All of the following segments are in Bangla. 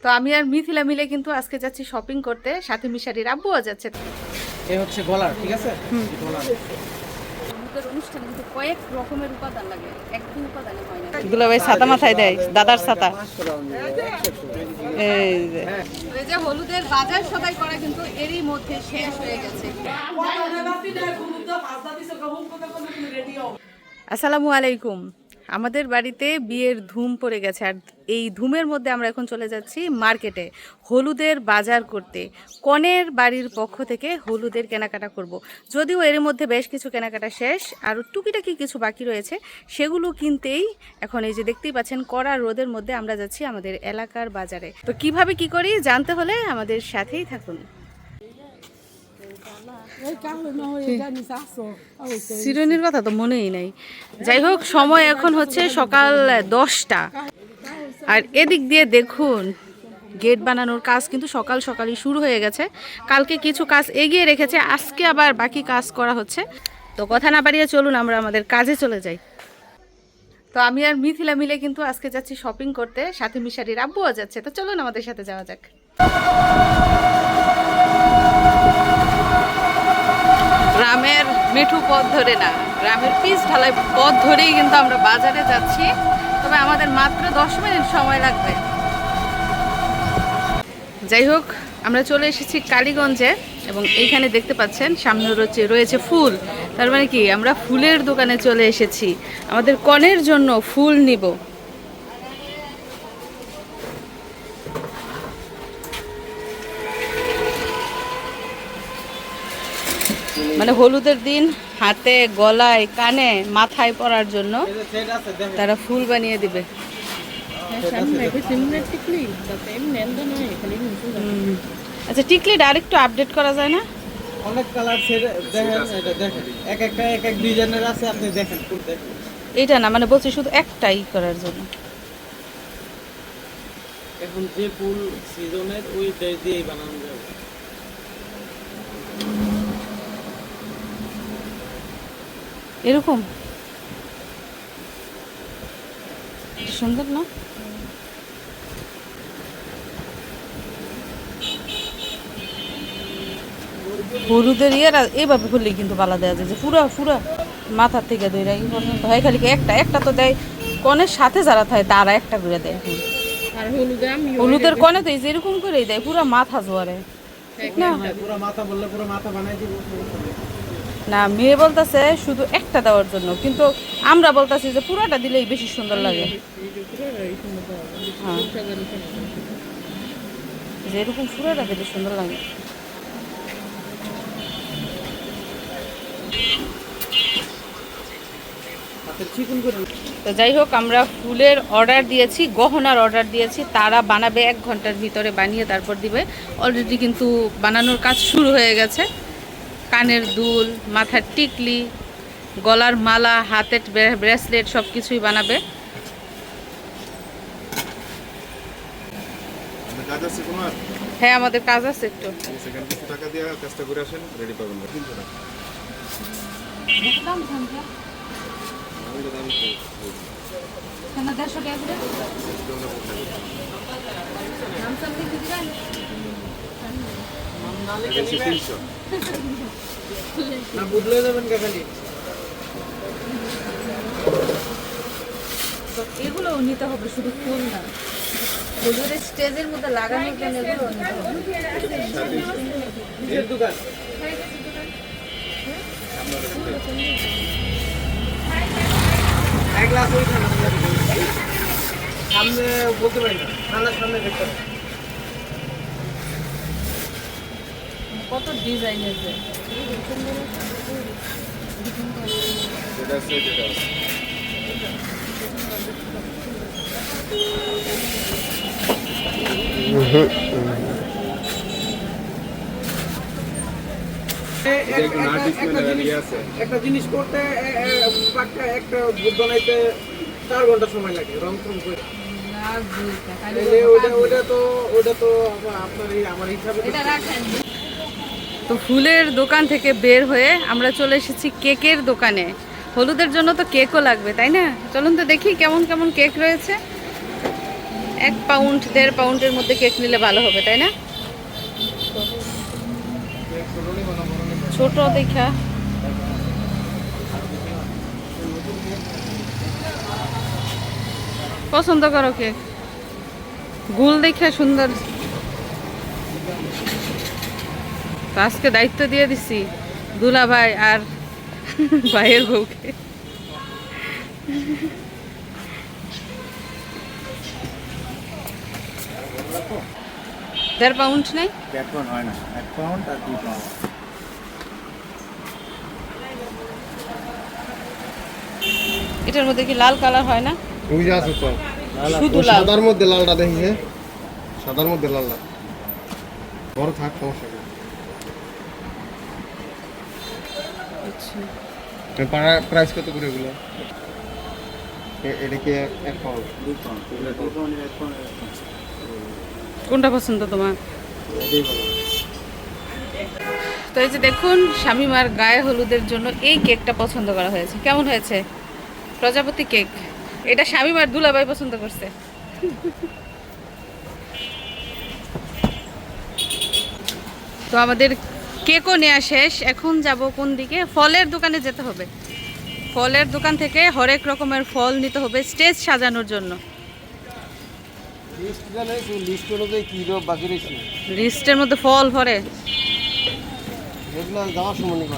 তো আমি আর মিথিলা মিলে কিন্তু আজকে যাচ্ছি শপিং করতে, সাথে মিশারির আব্বুও যাচ্ছে। এই হচ্ছে গলার, ঠিক আছে? গলার আমাদের অনুষ্ঠানে কিন্তু কয়েক রকমের উপাদান লাগে, একটি উপাদানে হয় না। দুলা ভাই ছাতা মাথায় দেয়, দাদার ছাতা। এই যে এই যে হলুদের বাজার সদাই করা কিন্তু এরই মধ্যে শেষ হয়ে গেছে। আসসালামু আলাইকুম। আমাদের বাড়িতে বিয়ের ধুম পড়ে গেছে, আর এই ধুমের মধ্যে আমরা এখন চলে যাচ্ছি মার্কেটে হলুদের বাজার করতে। কনের বাড়ির পক্ষ থেকে হলুদের কেনাকাটা করব। যদিও এর মধ্যে বেশ কিছু কেনাকাটা শেষ, আর টুকিটাকি কিছু বাকি রয়েছে, সেগুলো কিনতেই এখন এই যে দেখতেই পাচ্ছেন কড়া রোদের মধ্যে আমরা যাচ্ছি আমাদের এলাকার বাজারে। তো কিভাবে কি করি জানতে হলে আমাদের সাথেই থাকুন। সিরনির কথা তো মনেই নাই। যাই হোক, সময় এখন হচ্ছে সকাল 10টা, আর এদিক দিয়ে দেখুন গেট বানানোর কাজ কিন্তু সকাল সকালই শুরু হয়ে গেছে। কালকে কিছু কাজ এগিয়ে রেখেছে, আজকে আবার বাকি কাজ করা হচ্ছে। তো কথা না বাড়িয়ে চলুন আমরা আমাদের কাজে চলে যাই। তো আমি আর মিথিলা মিলে কিন্তু আজকে যাচ্ছি শপিং করতে, সাথে মিশারির আব্বুও যাচ্ছে। তো চলুন আমাদের সাথে যাওয়া যাক। গ্রামের মেঠু পথ ধরে না, গ্রামের পিচ ঢালাই পথ ধরেই কিন্তু আমরা বাজারে যাচ্ছি, তবে আমাদের মাত্র 10 মিনিট সময় লাগবে। যাই হোক, আমরা চলে এসেছি কালীগঞ্জে, এবং এইখানে দেখতে পাচ্ছেন সামনে রয়েছে ফুল। তার মানে কি, আমরা ফুলের দোকানে চলে এসেছি, আমাদের কনের জন্য ফুল নিব। মানে হলুদের দিন হাতে, গলায়, কানে, মাথায় পরার জন্য তারা ফুল বানিয়ে দিবে। আচ্ছা, টিকলিটা আরেকটু আপডেট করা যায় না? অনেক কালার সেট দেখেন, এটা দেখেন, এক এক ডিজাইনের আছে, আপনি দেখেন ফুল দেখেন। এইটা না, মানে বলছি শুধু একটাই করার জন্য। এখন যে ফুল সিজনের ওই দিয়েই বানানো যাবে। এরকম সুন্দর না? হলুদের ইয়েরা এইভাবে করলে কিন্তু বালা দেওয়া যায়, যে পুরা পুরা মাথার থেকে ধরে এই পর্যন্ত হয়, খালি একটা তো দেয়। কনের সাথে যারা থাকে তারা একটা করে দেয়। হলুদের কনে তো এই যে এরকম করেই দেয়, পুরা মাথা জোয়ারে, ঠিক না? পুরো মাথা বললে পুরো মাথা বানাই দিব। না, মেয়ে বলতেছে শুধু একটা দেওয়ার জন্য, কিন্তু আমরা বলতেছি যে পুরাটা দিলেই বেশি সুন্দর লাগে। হ্যাঁ, যে এরকম পুরাটা দিলে সুন্দর লাগে। তো যাই হোক, আমরা ফুলের অর্ডার দিয়েছি, গহনার অর্ডার দিয়েছি, তারা বানাবে 1 ঘন্টার ভিতরে, বানিয়ে তারপর দিবে। অলরেডি কিন্তু বানানোর কাজ শুরু হয়ে গেছে। কানের দুল, মাথার টিকলি, গলার মালা, হাতের ব্রেসলেট সব কিছুই বানাবে। হ্যাঁ, আমাদের কাজ আছে একটু। টাকা দিয়ে চেষ্টা করে আসেন, রেডি পাবেন না 300 টাকা। না বুঝলে যাবেন খালি। তো এগুলোও নিতে হবে, শুধু ফুল না, হলুদের স্টেজের মধ্যে লাগানোর জন্য এগুলোও নিতে হবে। এর দোকান এক গ্লাস ওই খানা সামনে বলতে পারি না, খানার সামনে দেখতে হবে। কত ডিজাইনের যে যেটা আছে যেটা আছে। একটা জিনিস করতে একটা বুট বানাইতে 4 ঘন্টা সময় লাগে, রং রং করে। ওটা তো আপনার আমার হিসাবে। তো ফুলের দোকান থেকে বের হয়ে আমরা চলে এসেছি কেকের দোকানে। হলুদের জন্য তো কেকও লাগবে, তাই না? চলুন তো দেখি কেমন কেমন কেক রয়েছে। 1 পাউন্ড 1.5 পাউন্ডের মধ্যে কেক নিলে ভালো হবে, তাই না? ছোট দেখা পছন্দ করো কেক, গোল দেখা সুন্দর। তো আজকে দায়িত্ব দিয়ে দিছি দুলা ভাই আর ভাইয়ের বউকে। 1.5 পাউন্ড নেই, 1 পাউন্ড হয় না, 1 পাউন্ড আর 2 পাউন্ড। এটার মধ্যে কি লাল কালার হয় না? ওই যে আছে তো শুধু লাল। সাদার মধ্যে লালটা দেখি, সাদার মধ্যে লালটা বড় থাক, সমস্যা নেই। আচ্ছা, প্রাইস কত করে এগুলো? এটা কি 1 পাউন্ড? 2 pound, 2 pound, 1 pound. কোনটা পছন্দ তোমার? তো এই যে দেখুন, শামিমার গায়ে হলুদের জন্য এই কেকটা পছন্দ করা হয়েছে। কেমন হয়েছে? প্রজাপতি কেক। এটা শামিমার দুলাভাই পছন্দ করছে। তো আমাদের কেকও নেওয়া শেষ। এখন যাব কোন দিকে? ফলের দোকানে যেতে হবে। ফলের দোকান থেকে হরেক রকমের ফল নিতে হবে স্টেজ সাজানোর জন্য। লিস্ট জানে, লিস্ট অনুযায়ী কি রব বাকি রয়েছে লিস্টের মধ্যে ফল ভরে। এগুলো যাওয়ার সময় নেই,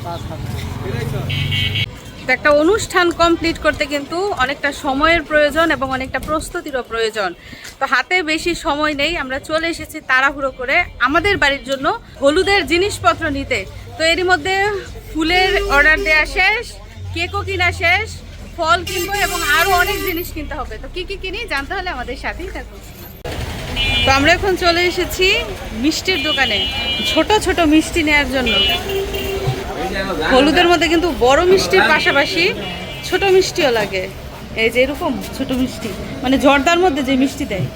কাজ থাকে। তো একটা অনুষ্ঠান কমপ্লিট করতে কিন্তু অনেকটা সময়ের প্রয়োজন এবং অনেকটা প্রস্তুতিরও প্রয়োজন। তো হাতে বেশি সময় নেই, আমরা চলে এসেছি তাড়াহুড়ো করে আমাদের বাড়ির জন্য হলুদের জিনিসপত্র নিতে। তো এরই মধ্যে ফুলের অর্ডার দেওয়া শেষ, কেকও কিনা শেষ, ফল কিনবো এবং আরও অনেক জিনিস কিনতে হবে। তো কি কি কিনি জানতে হলে আমাদের সাথেই থাকুন। তো আমরা এখন চলে এসেছি মিষ্টির দোকানে ছোট ছোট মিষ্টি নেওয়ার জন্য। হলুদের মধ্যে কিন্তু বড় মিষ্টির পাশাপাশি ছোট মিষ্টিও লাগে। এই যে এরকম ছোট মিষ্টি, মানে জর্দার মধ্যে যে মিষ্টি দেয়।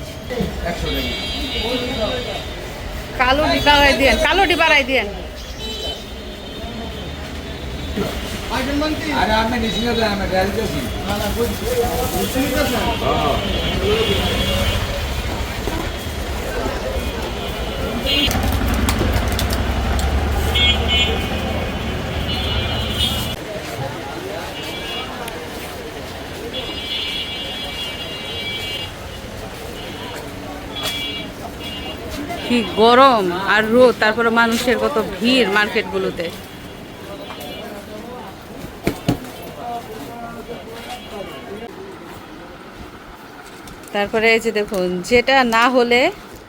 কালোটি বাড়াই দিয়েন, কালোটি বাড়াই দিয়েন। अरे आपने निश्चित है मैं रेल से কি গরম আর রোদ, তারপরে মানুষের কত ভিড় মার্কেটগুলোতে। তারপরে এই যে দেখুন, যেটা না হলে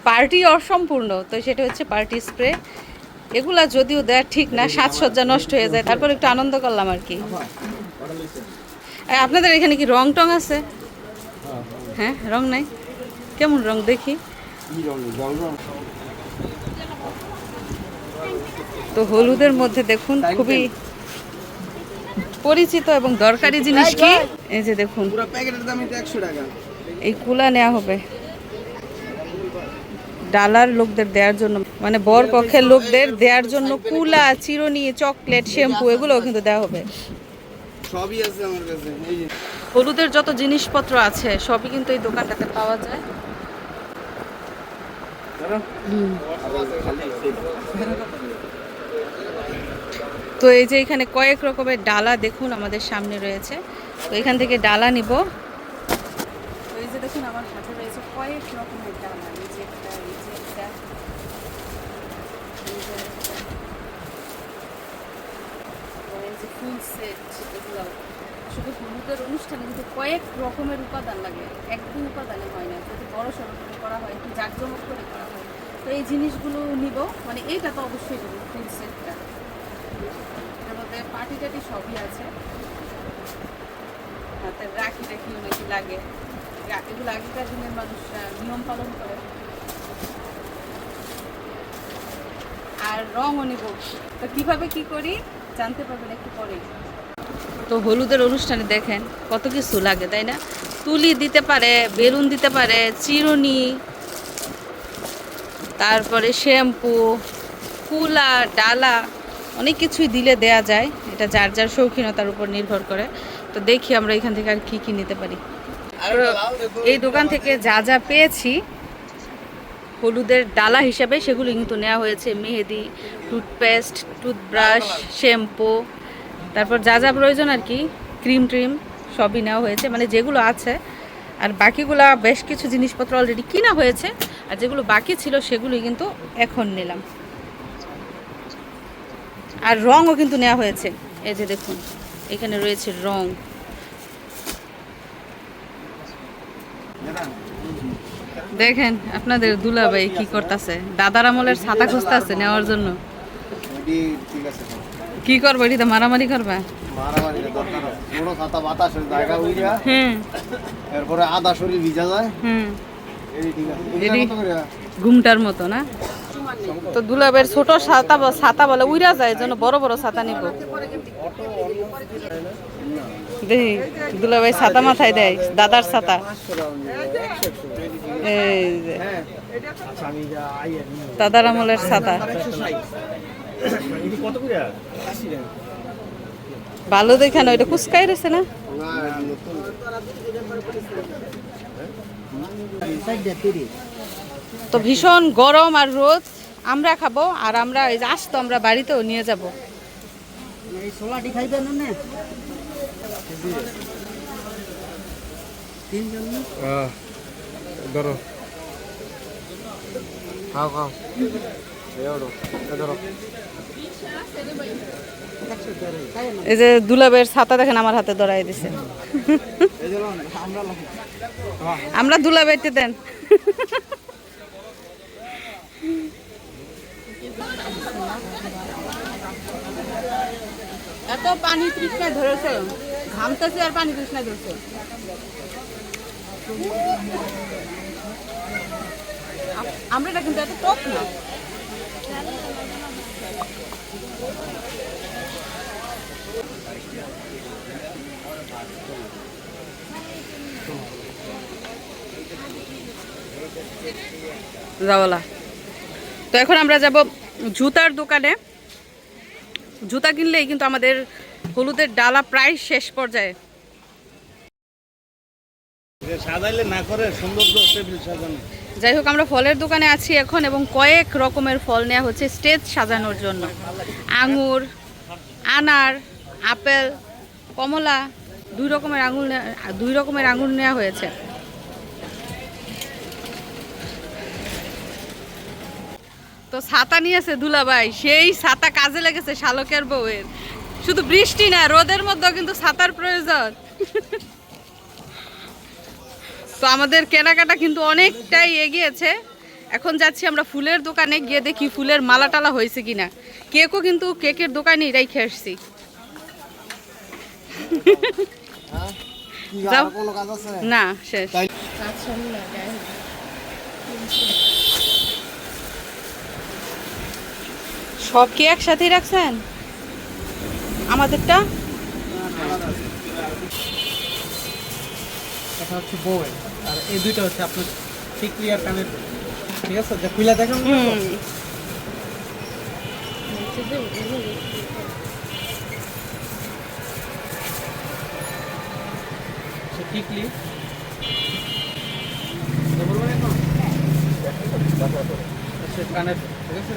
পার্টি অসম্পূর্ণ, তো সেটা হচ্ছে পার্টি স্প্রে। এগুলা যদিও দেয় ঠিক না, সাজসজ্জা নষ্ট হয়ে যায়, তারপর একটু আনন্দ করলাম আর কি। আপনাদের এখানে কি রং টং আছে? হ্যাঁ, রং নাই? কেমন রং দেখি। তো হলুদের মধ্যে দেখুন খুবই পরিচিত এবং দরকারি জিনিস কি, এই যে দেখুন পুরো প্যাকেটের দাম 100 টাকা। এই কুলা নেওয়া হবে ডালার লোকদের দেওয়ার জন্য, মানে বর পক্ষের লোকদের দেওয়ার জন্য। কুলা, চিরুনি, চকলেট, শ্যাম্পু এগুলোও কিন্তু দেওয়া হবে। সবই আছে আমার কাছে। এই যে হলুদের যত জিনিসপত্র আছে সবই কিন্তু এই দোকানটাতে পাওয়া যায়। তো এই যে এখানে কয়েক রকমের ডালা দেখুন আমাদের সামনে রয়েছে। তো এখান থেকে ডালা নিব। তো এই যে দেখুন আমার হাতে রয়েছে কয়েক রকমের ডালা। এই যে একটা, এই যে একটা, এই যে ফুল সেট, এগুলো শুধু হলুদের অনুষ্ঠানে কিন্তু কয়েক রকমের উপাদান লাগে, এক দুই উপাদানে হয় না। যদি বড় সড়ো করে করা হয়, একটু জাঁকজমক করে করা হয়, তো এই জিনিসগুলো নিব। মানে এইটা তো অবশ্যই দেবো, ফুল সেটটা। এর মধ্যে পার্টি টাটি সবই আছে। হাতের রাখি টাখিও নাকি লাগে, এগুলো আগেকার দিনের মানুষরা নিয়ম পালন করে। আর রঙও নিব। তো কীভাবে কী করি জানতে পারবেন একটু পরেই। তো হলুদের অনুষ্ঠানে দেখেন কত কিছু লাগে, তাই না? তুলি দিতে পারে, বেলুন দিতে পারে, চিরুনি, তারপরে শ্যাম্পু, কুলা, ডালা, অনেক কিছুই দিলে দেয়া যায়। এটা যার যার শৌখিনতার উপর নির্ভর করে। তো দেখি আমরা এখান থেকে আর কি কি নিতে পারি। এই দোকান থেকে যা যা পেয়েছি হলুদের ডালা হিসাবে সেগুলো কিন্তু নেওয়া হয়েছে। মেহেদি, টুথপেস্ট, টুথব্রাশ, শ্যাম্পু, তারপর যা যা প্রয়োজন আর কি, ক্রিম ট্রিম সবই নেওয়া হয়েছে, মানে যেগুলো আছে। আর বাকিগুলা বেশ কিছু জিনিসপত্র অলরেডি কিনা হয়েছে, আর যেগুলো বাকি ছিল সেগুলোই কিন্তু এখন নিলাম। আর রঙও কিন্তু নেওয়া হয়েছে, এই যে দেখুন এখানে রয়েছে রং। দেখেন আপনাদের দুলাভাই কি করতেছে, দাদার আমলের ছাতা খুঁজতেছে নেওয়ার জন্য। ঠিক আছে, কি করবো, এটিতে মারামারি করবা? মারামারি দরকার বড় ছাতা বাতাসের জায়গা উইরা হুম এরপরে আধা শরীর ভিজা যায়। হুম, এই ঠিক আছে, এডি এগুলো কত করে? ঘুমটার মতো না? তো দুলাবের ছোট ছাতা বলে উইরা যায়, এই জন্য বড় বড় ছাতা নিব। দেখি দুলাভাই ছাতা মাথায় দেয়, দাদার ছাতা। এই যে দাদার আমলের ছাতা, কত করে? ভালো দেখে না, ওইটা কুচকাই রয়েছে না? তো ভীষণ গরম আর রোদ, আমরা খাবো আর আমরা এই যে আসতো আমরা বাড়িতেও নিয়ে যাব। ধরো খাও খাও, ধরো এই যে দুলাবের ছাতা দেখেন আমার হাতে ধরাই দিছে। আমরা দুলাবেরতে দেন। এত পানি তৃষ্ণায় ধরেছে, ঘামতেছে আর পানি তৃষ্ণায় ধরছে। আমরা এটা কিন্তু এত টক না। যাওয়ালা। তো এখন আমরা যাব জুতার দোকানে। জুতা কিনলেই কিন্তু আমাদের হলুদের ডালা প্রায় শেষ পর্যায়ে। সাজাইলে না করে সৌন্দর্য টেবিল সাজানো। যাই হোক, আমরা ফলের দোকানে আছি এখন এবং কয়েক রকমের ফল নেওয়া হচ্ছে স্টেজ সাজানোর জন্য। আঙুর, আনার, আপেল, কমলা, দুই রকমের আঙুর নেওয়া হয়েছে। তো ছাতা নিয়েছে দুলাভাই, সেই ছাতা কাজে লেগেছে শালকের বউয়ের। শুধু বৃষ্টি না, রোদের মধ্যেও কিন্তু ছাতার প্রয়োজন। তো আমাদের কেনাকাটা কিন্তু অনেকটাই এগিয়েছে। এখন যাচ্ছি আমরা ফুলের দোকানে, গিয়ে দেখি ফুলের মালা টালা হয়েছে কিনা। কেকও কিন্তু কেকের দোকানেই রেখে আসছি। যাও, না শেষ। সব কি একসাথেই রাখছেন? আমাদেরটা এটা হচ্ছে বউয়ের, আর এই দুইটা হচ্ছে আপনার টিকলি আর কানের। ঠিক আছে, যা খুলে দেখান। টিকলি কানের, ঠিক আছে।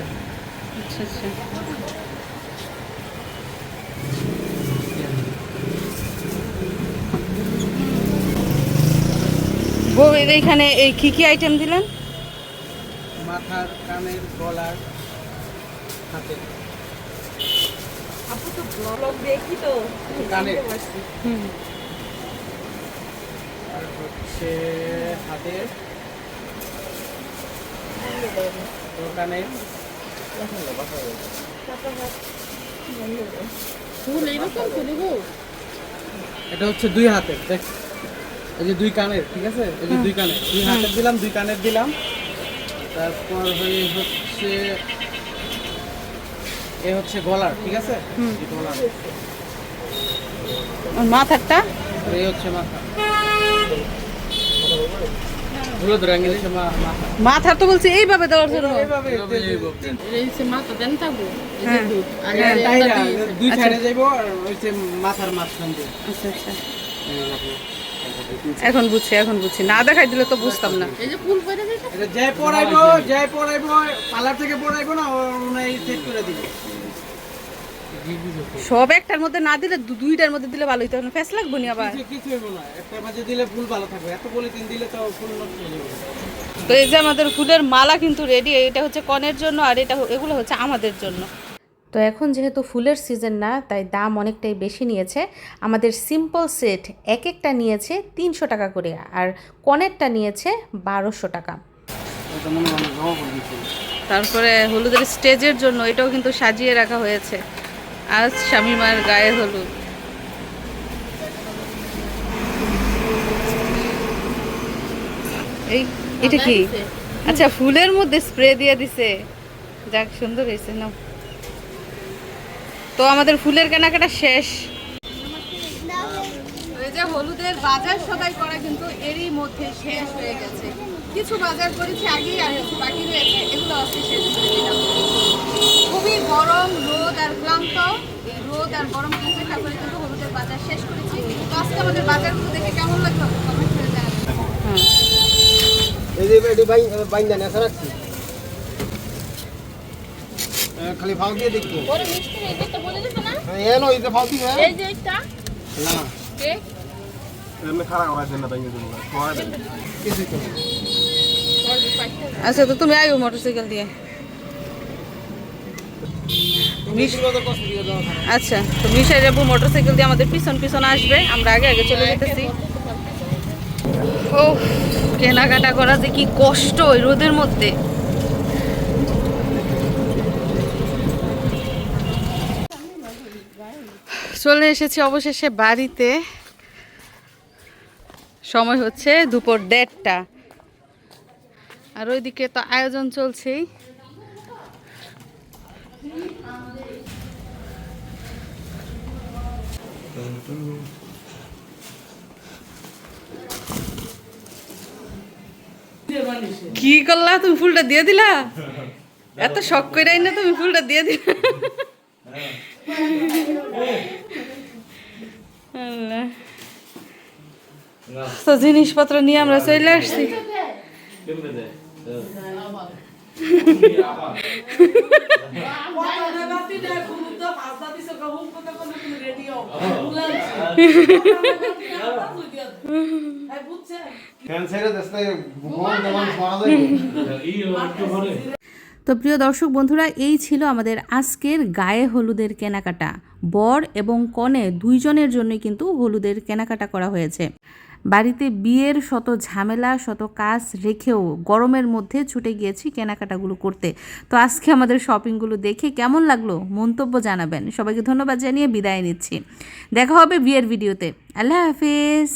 আচ্ছা আচ্ছা, বউয়ের এইখানে এই কি কি আইটেম দিলেন? মাথার, কানের, গলার, হাতের। কানের আর হচ্ছে হাতের, কানের। এটা হচ্ছে দুই হাতের, দেখ এই যে দুই কানের, ঠিক আছে, এই যে দুই কানের, দুই হাতের দিলাম, দুই কানের দিলাম। তারপর হচ্ছে এ হচ্ছে গলার, ঠিক আছে, এই গলার। মাথারটা আর এই হচ্ছে মাথা, হলুদ রঙের হচ্ছে মাথা। মাথার তো বলছি এইভাবে দেওয়ার জন্য। এইভাবে মাথা দেন থাকবো, দুই সাইডে যাইবো, আর হচ্ছে মাথার মাঝখান দিয়ে। আচ্ছা আচ্ছা, এখন বুঝছি না দেখাই দিলে তো বুঝতাম না। এই যে ফুল করে দিয়েছে এটা যে পড়াইবো পার্লার থেকে পড়াইবো না ওনাই সেট করে দিবে। সব একটার মধ্যে না দিলে দুইটার মধ্যে দিলে ভালো হইতো, ফেস লাগবো নি আবার। কিছু হইব না, একটা মাঝে দিলে ফুল ভালো থাকবে, এত পলিথিন দিলে তো ফুল নষ্ট হয়ে যাবে। তো এই যে আমাদের ফুলের মালা কিন্তু রেডি, এটা হচ্ছে কনের জন্য আর এগুলো হচ্ছে আমাদের জন্য। তো এখন যেহেতু ফুলের সিজন না, তাই দাম অনেকটাই বেশি নিয়েছে। আমাদের সিম্পল সেট এক একটা নিয়েছে 300 টাকা করে, আর কনেরটা নিয়েছে 1200 টাকা। এটা মনে হয় জমা করে দিচ্ছি। তারপরে হলুদের স্টেজের জন্য এটাও কিন্তু সাজিয়ে রাখা হয়েছে। আজ শামিমার গায়ে হলুদ। এটা কি? আচ্ছা, ফুলের মধ্যে স্প্রে দিয়ে দিছে। যাক, সুন্দর হয়েছে। নাও। তো আমাদের ফুলের কেনাকাটা শেষ। এই যে হলুদের বাজার সদাই করা কিন্তু এরই মধ্যে শেষ হয়ে গেছে। কিছু বাজার করেছি আগেই, আর কিছু বাকি রয়েছে, এগুলো আজকে শেষ করে দিলাম। খুবই গরম, রোদ আর ক্লান্ত, এই রোদ আর গরমকে উপেক্ষা করে কিন্তু হলুদের বাজার শেষ করেছি। তো আজকে আমাদের বাজারগুলো দেখে কেমন লাগলো কমেন্ট করে জানাবেন। এই যে এটি বাইন্দা নেশা রাখছি, খালি ফাউ দিয়ে দেখবো। ওরে মিষ্টি নেই দেখতে বলে দিছ না? এনো এই যে ফাউ দিবে এই যে এটা না কে এমনি খারাপ করার জন্য তাই কিন্তু খাওয়া দেন কিছু তো আচ্ছা, তো তুমি আইও মোটরসাইকেল দিয়ে। আচ্ছা, তো মিশাই যাবো মোটরসাইকেল দিয়ে, আমাদের পিছন পিছন আসবে, আমরা আগে আগে চলে যেতেছি। ও, কেনাকাটা করা যে কি কষ্ট ওই রোদের মধ্যে। চলে এসেছি অবশেষে বাড়িতে। সময় হচ্ছে দুপুর 1:30, আর ওইদিকে তো আয়োজন চলছেই। কি করলা তুমি? ফুলটা দিয়ে দিলা? এত শখ কইরাই না তুমি ফুলটা দিয়ে দিলা? আল্লাহ। তো জিনিসপত্র নিয়ে আমরা চলে আসছি। ক্যান্সারে দেশে ভগবান যেমন মারা যায়। তো প্রিয় দর্শক বন্ধুরা, এই ছিল আমাদের আজকের গায়ে হলুদের কেনাকাটা। বর এবং কনে দুইজনের জন্যই কিন্তু হলুদের কেনাকাটা করা হয়েছে। বাড়িতে বিয়ের শত ঝামেলা, শত কাজ রেখেও গরমের মধ্যে ছুটে গিয়েছি কেনাকাটাগুলো করতে। তো আজকে আমাদের শপিংগুলো দেখে কেমন লাগলো মন্তব্য জানাবেন। সবাইকে ধন্যবাদ জানিয়ে বিদায় নিচ্ছি। দেখা হবে বিয়ের ভিডিওতে। আল্লাহ হাফেজ।